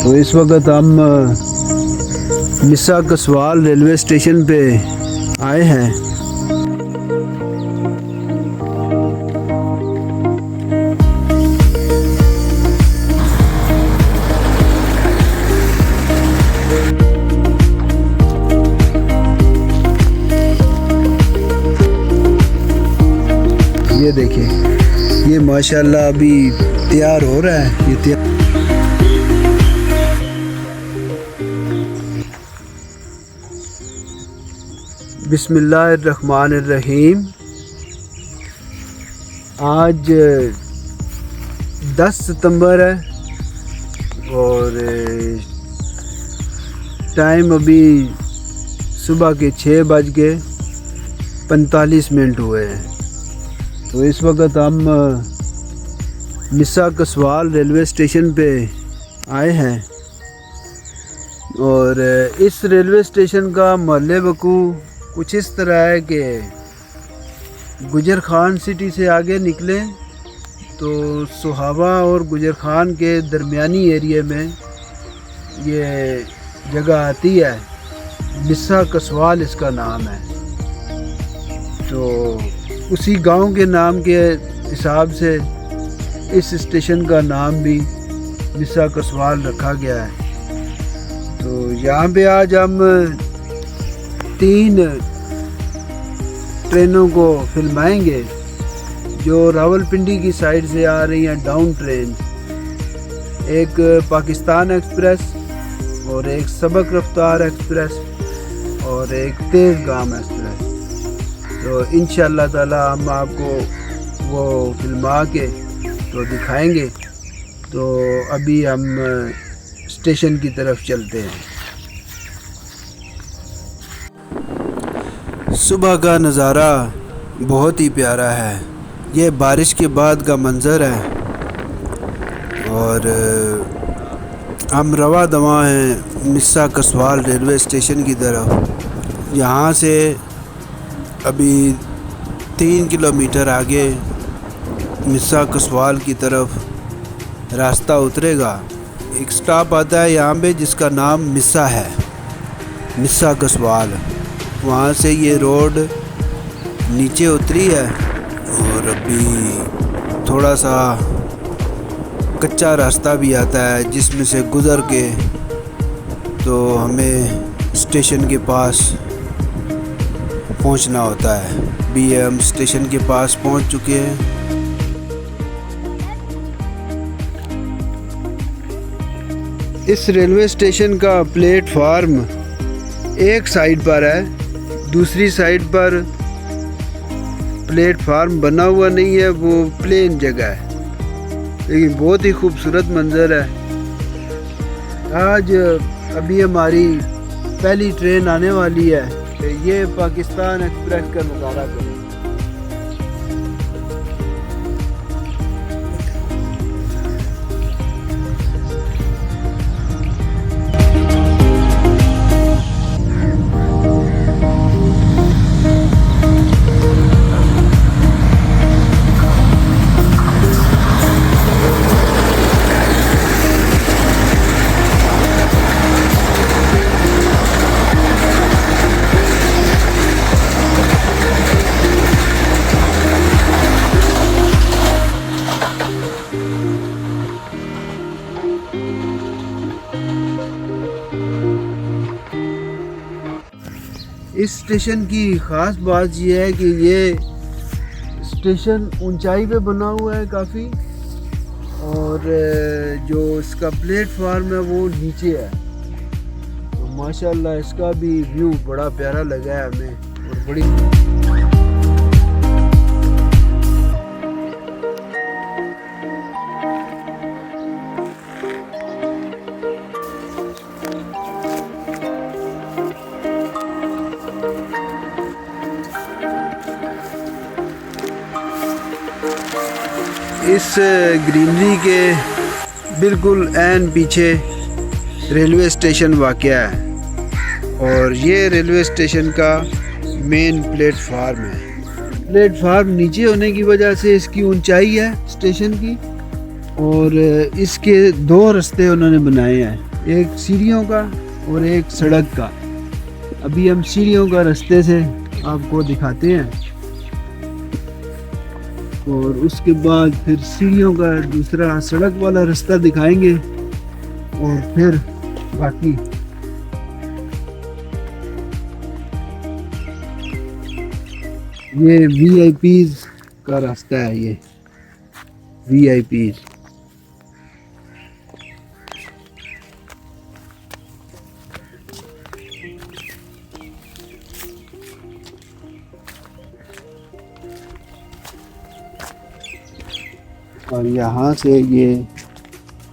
तो इस वक्त हम मिस्सा कसवाल रेलवे स्टेशन पे आए हैं। ये देखिए, ये माशाल्लाह अभी तैयार हो रहा है। ये तैयार बिस्मिल्लाहिर्रहमानिर्रहीम। आज 10 सितंबर है और टाइम अभी सुबह के 6:45 हुए हैं। तो इस वक्त हम मिस्सा कसवाल रेलवे स्टेशन पे आए हैं और इस रेलवे स्टेशन का महल वकू कुछ इस तरह है कि गुजर खान सिटी से आगे निकलें तो सुहावा और गुजर खान के दरमियानी एरिया में ये जगह आती है। मिस्सा कसवाल इसका नाम है। तो उसी गांव के नाम के हिसाब से इस स्टेशन का नाम भी मिस्सा कसवाल रखा गया है। तो यहाँ पे आज हम 3 ट्रेनों को फिल्माएंगे जो रावलपिंडी की साइड से आ रही हैं, डाउन ट्रेन। एक पाकिस्तान एक्सप्रेस और एक सबक रफ्तार एक्सप्रेस और एक तेज़गाम एक्सप्रेस। तो इंशाअल्लाह ताला हम आपको वो फिल्मा के तो दिखाएंगे। तो अभी हम स्टेशन की तरफ चलते हैं। सुबह का नज़ारा बहुत ही प्यारा है। ये बारिश के बाद का मंज़र है और हम रवा दवा हैं मिस्सा कसवाल रेलवे स्टेशन की तरफ। यहाँ से अभी 3 किलोमीटर आगे मिस्सा कसवाल की तरफ रास्ता उतरेगा। एक स्टॉप आता है यहाँ पे जिसका नाम मिस्सा है, मिस्सा कसवाल। वहाँ से ये रोड नीचे उतरी है और अभी थोड़ा सा कच्चा रास्ता भी आता है जिसमें से गुज़र के तो हमें स्टेशन के पास पहुँचना होता है। अभी हम स्टेशन के पास पहुँच चुके हैं। इस रेलवे स्टेशन का प्लेटफार्म एक साइड पर है, दूसरी साइड पर प्लेटफार्म बना हुआ नहीं है, वो प्लेन जगह है, लेकिन बहुत ही खूबसूरत मंज़र है। आज अभी हमारी पहली ट्रेन आने वाली है। ये पाकिस्तान एक्सप्रेस का नज़ारा करें। इस स्टेशन की ख़ास बात यह है कि ये स्टेशन ऊंचाई पे बना हुआ है काफ़ी, और जो इसका प्लेटफार्म है वो नीचे है। तो माशाल्लाह इसका भी व्यू बड़ा प्यारा लगा है हमें और बड़ी इस ग्रीनरी के बिल्कुल ऐन पीछे रेलवे स्टेशन वाक़या है और ये रेलवे स्टेशन का मेन प्लेटफार्म है। प्लेटफार्म नीचे होने की वजह से इसकी ऊंचाई है स्टेशन की, और इसके 2 रास्ते उन्होंने बनाए हैं। एक सीढ़ियों का और एक सड़क का। अभी हम सीढ़ियों का रास्ते से आपको दिखाते हैं और उसके बाद फिर सीढ़ियों का दूसरा सड़क वाला रास्ता दिखाएंगे और फिर बाकी। ये वीआईपीज का रास्ता है, ये वीआईपीज। और यहाँ से ये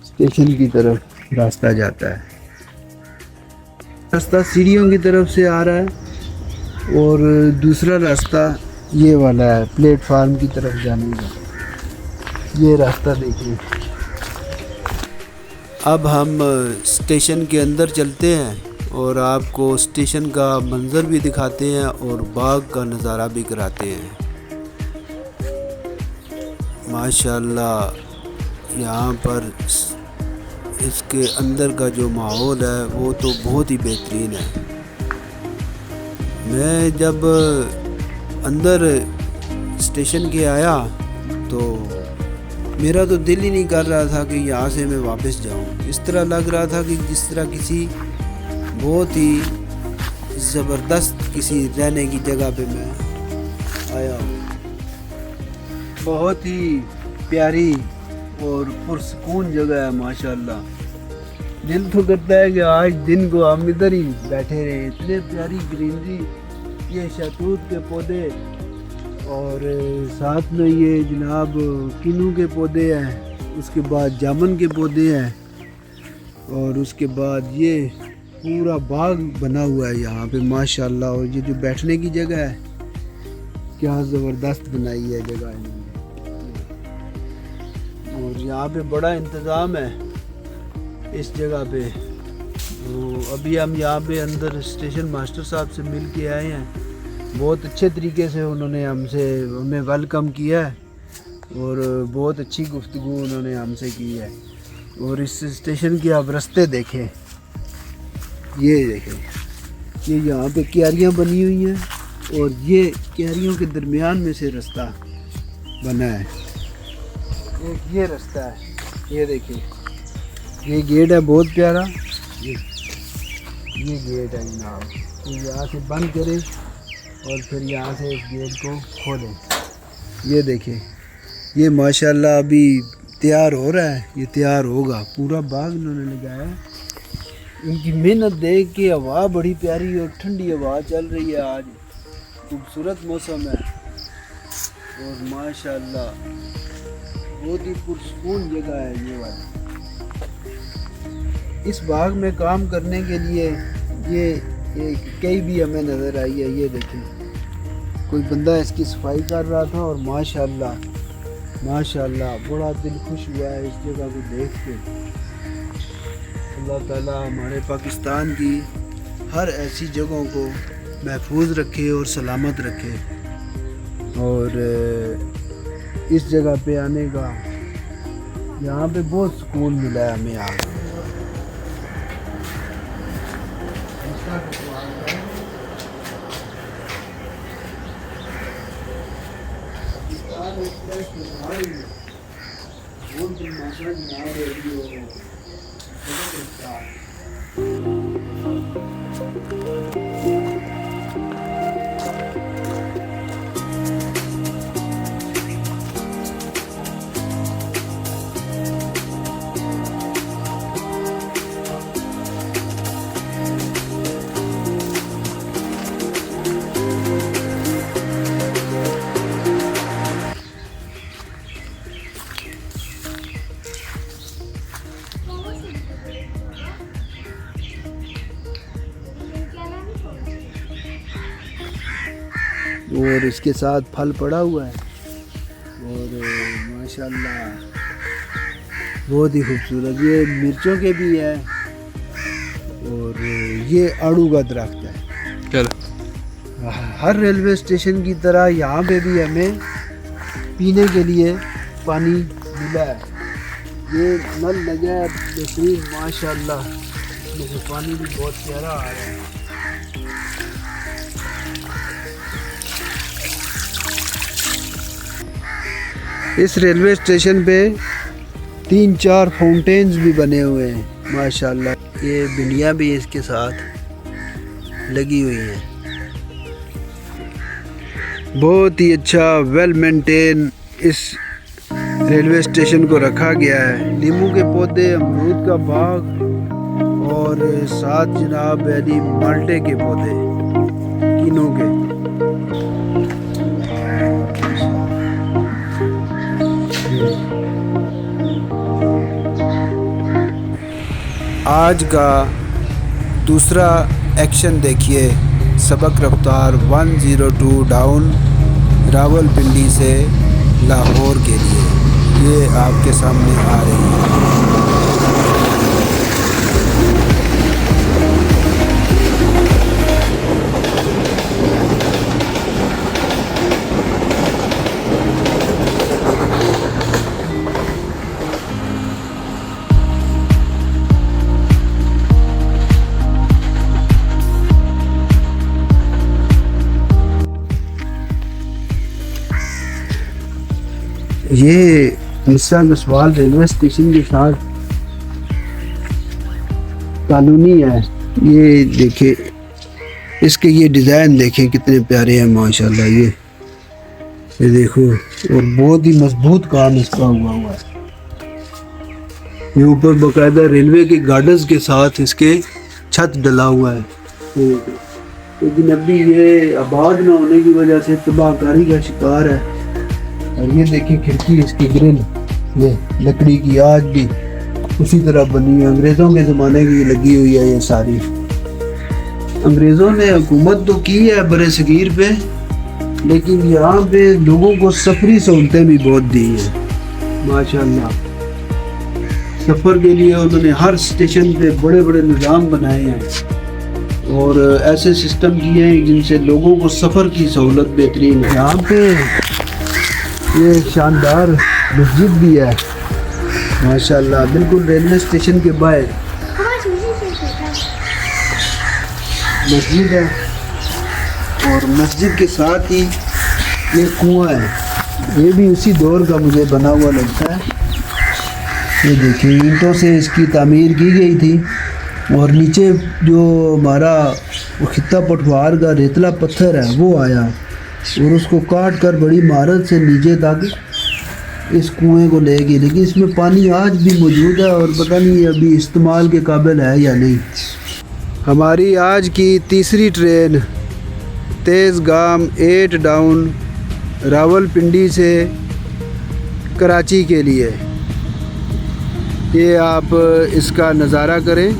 स्टेशन की तरफ रास्ता जाता है। रास्ता सीढ़ियों की तरफ से आ रहा है और दूसरा रास्ता ये वाला है प्लेटफार्म की तरफ जाने का। ये रास्ता देखिए। अब हम स्टेशन के अंदर चलते हैं और आपको स्टेशन का मंजर भी दिखाते हैं और बाग का नज़ारा भी कराते हैं। माशाल्लाह यहाँ पर इसके अंदर का जो माहौल है वो तो बहुत ही बेहतरीन है। मैं जब अंदर स्टेशन के आया तो मेरा तो दिल ही नहीं कर रहा था कि यहाँ से मैं वापस जाऊँ। इस तरह लग रहा था कि जिस तरह किसी बहुत ही ज़बरदस्त किसी रहने की जगह पे मैं आया हूँ। बहुत ही प्यारी और पुरसकून जगह है माशाल्लाह। दिल तो करता है कि आज दिन को हम इधर ही बैठे रहे। इतने प्यारी ग्रीनरी, ये शहतूत के पौधे और साथ में ये जनाब किन्नू के पौधे हैं, उसके बाद जामुन के पौधे हैं और उसके बाद ये पूरा बाग बना हुआ है यहाँ पे माशाल्लाह। और ये जो बैठने की जगह है क्या ज़बरदस्त बनाई है जगह इन्होंने। और यहाँ पे बड़ा इंतज़ाम है इस जगह पे। तो अभी हम यहाँ पे अंदर स्टेशन मास्टर साहब से मिल के आए हैं। बहुत अच्छे तरीके से उन्होंने हमें वेलकम किया है और बहुत अच्छी गुफ्तगू उन्होंने हमसे की है। और इस स्टेशन के आप रास्ते देखें, ये देखें, ये यहाँ पे क्यारियाँ बनी हुई हैं और ये क्यारियों के दरमियान में से रास्ता बना है। ये रास्ता है, ये देखिए, ये गेट है बहुत प्यारा। ये गेट है जनाब। तो यहाँ से बंद करें और फिर यहाँ से इस गेट को खोलें। ये देखिए, ये माशाल्लाह अभी तैयार हो रहा है, ये तैयार होगा। पूरा बाग इन्होंने लगाया है। इनकी मेहनत देख के हवा बड़ी प्यारी और ठंडी हवा चल रही है। आज खूबसूरत मौसम है और माशाल्लाह बहुत ही पुरसकून जगह है ये वाली। इस बाग में काम करने के लिए ये कई भी हमें नज़र आई है। ये देखें, कोई बंदा इसकी सफाई कर रहा था और माशाल्लाह माशाल्लाह बड़ा दिल खुश हुआ है इस जगह को देख के। अल्लाह ताला हमारे पाकिस्तान की हर ऐसी जगहों को महफूज रखे और सलामत रखे। और इस जगह पे आने का यहाँ पे बहुत सुकून मिला है हमें आकर। और इसके साथ फल पड़ा हुआ है और माशाल्लाह बहुत ही खूबसूरत। ये मिर्चों के भी है और ये आड़ू का दरख्त है। चलो, हर रेलवे स्टेशन की तरह यहाँ पे भी हमें पीने के लिए पानी मिला है। ये नल लगा है बेहतरीन माशाल्लाह। इसमें से पानी भी बहुत प्यारा आ रहा है। इस रेलवे स्टेशन पे 3-4 फाउंटेन्स भी बने हुए हैं माशाल्लाह। ये बिंदियाँ भी इसके साथ लगी हुई हैं। बहुत ही अच्छा वेल मेंटेन इस रेलवे स्टेशन को रखा गया है। नींबू के पौधे, अमरूद का बाग और साथ जनाब यानी माल्टे के पौधे, किनों के। आज का दूसरा एक्शन देखिए, सबक रफ्तार 102 डाउन रावलपिंडी से लाहौर के लिए, ये आपके सामने आ रही है। ये मिर्ज़ा गसवाल रेलवे स्टेशन के साथ कॉलोनी है। ये देखें, इसके ये डिज़ाइन देखें कितने प्यारे हैं माशाल्लाह। ये देखो, और बहुत ही मजबूत काम इसका हुआ है। ये ऊपर बाकायदा रेलवे के गार्डर्स के साथ इसके छत डला हुआ है। लेकिन अभी ये आबाद न होने की वजह से तबाहकारी का शिकार है। और ये देखिए खिड़की, इसकी ग्रिल ये लकड़ी की आज भी उसी तरह बनी है। अंग्रेज़ों के ज़माने की लगी हुई है ये सारी। अंग्रेज़ों ने हुकूमत तो की है बरे सगीर पे, लेकिन यहाँ पे लोगों को सफरी सहूलतें भी बहुत दी हैं माशाल्लाह। सफ़र के लिए उन्होंने हर स्टेशन पे बड़े बड़े निज़ाम बनाए हैं और ऐसे सिस्टम किए हैं जिनसे लोगों को सफ़र की सहूलत बेहतरीन है। यहाँ पे ये शानदार मस्जिद भी है माशाल्लाह, बिल्कुल रेलवे स्टेशन के बाहर मस्जिद है। और मस्जिद के साथ ही ये कुआं है, ये भी उसी दौर का मुझे बना हुआ लगता है। ये देखिए, ईंटों से इसकी तामीर की गई थी और नीचे जो हमारा वो खित्ता पटवार का रेतला पत्थर है वो आया और उसको काट कर बड़ी महारत से नीचे तक इस कुएं को ले गई। लेकिन इसमें पानी आज भी मौजूद है और पता नहीं अभी इस्तेमाल के काबिल है या नहीं। हमारी आज की तीसरी ट्रेन तेज़गाम 8 डाउन रावलपिंडी से कराची के लिए, ये आप इसका नज़ारा करें।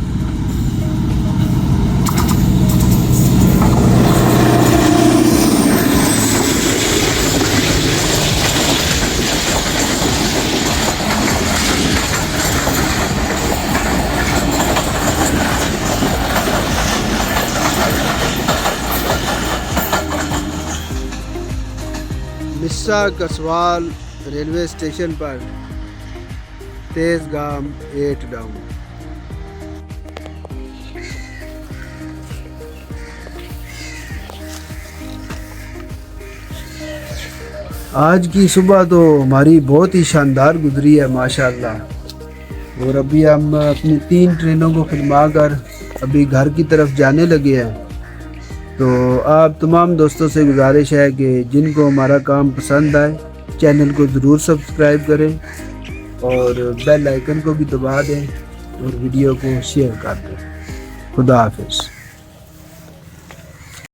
मिर्ज़ा गसवाल रेलवे स्टेशन पर तेज़गाम 8 डाउन। आज की सुबह तो हमारी बहुत ही शानदार गुजरी है माशाल्लाह। और अभी हम अपनी 3 ट्रेनों को फिल्मा कर अभी घर की तरफ जाने लगे हैं। तो आप तमाम दोस्तों से गुजारिश है कि जिनको हमारा काम पसंद आए चैनल को ज़रूर सब्सक्राइब करें और बेल आइकन को भी दबा दें और वीडियो को शेयर कर दें। खुदा हाफिज़।